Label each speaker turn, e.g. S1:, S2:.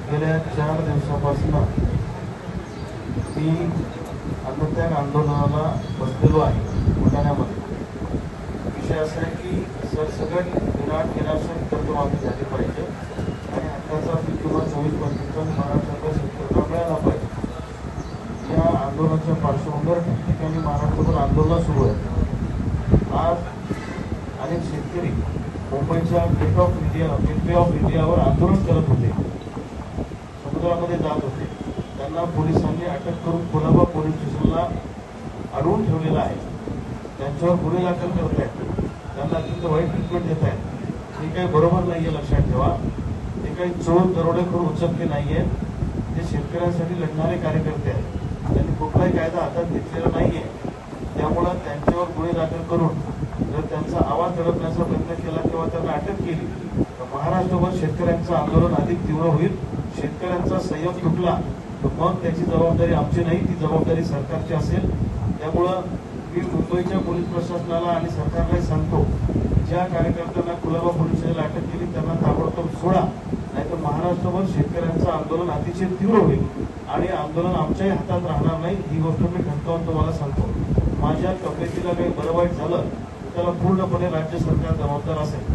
S1: गेल्या 4 दिवसापासून मी अन्नत्याग आंदोलनाला बसलेलो आहे बुलढाण्यामध्ये। विषय असा आहे की सरसकट विराट निराशक कर्जमाफी झाली पाहिजे आणि हक्काचा पीक विमा 24% महाराष्ट्राच्या शेतकऱ्यांना मिळाला पाहिजे। या आंदोलनाच्या पार्श्वभूमीवर ठिकठिकाणी महाराष्ट्रभर आंदोलन सुरू आहे। आज अनेक शेतकरी मुंबईच्या गेटवे ऑफ इंडियावर आंदोलन करत होते, समुद्रामध्ये जात होते। त्यांना पोलिसांनी अटक करून कोलाबा पोलीस स्टेशनला अडवून ठेवलेलं आहे। त्यांच्यावर गुन्हे दाखल करत आहेत, त्यांना अत्यंत वाईट ट्रीटमेंट देत आहेत। हे काही बरोबर नाहीये, लक्षात ठेवा। ते काही चोर दरोडेखोर उचलके नाहीये, ते शेतकऱ्यांसाठी लढणारे कार्यकर्ते आहेत। त्यांनी कुठलाही कायदा हातात घेतलेला नाहीये। त्यामुळे त्यांच्यावर गुन्हे दाखल करून जर त्यांचा आवाज दडपण्याचा प्रयत्न केला किंवा त्यांना अटक केली तर महाराष्ट्रभर शेतकऱ्यांचं आंदोलन अधिक तीव्र होईल। शेतकऱ्यांचा संयम तुटला तर मग त्याची जबाबदारी आमची नाही, ती जबाबदारी सरकारची असेल। त्यामुळं मी मुंबईच्या पोलीस प्रशासनाला आणि सरकारलाही सांगतो, ज्या कार्यकर्त्यांना कुलाबा पोलीस स्टेशनला अटक केली त्यांना ताबडतोब सोडा, नाहीतर महाराष्ट्रभर शेतकऱ्यांचं आंदोलन अतिशय तीव्र होईल आणि आंदोलन आमच्याही हातात राहणार नाही। ही गोष्ट मी ठणकावून तुम्हाला सांगतो। माझ्या तब्येतीला काही बरं वाईट झालं त्याला पूर्णपणे राज्य सरकार जबाबदार असेल।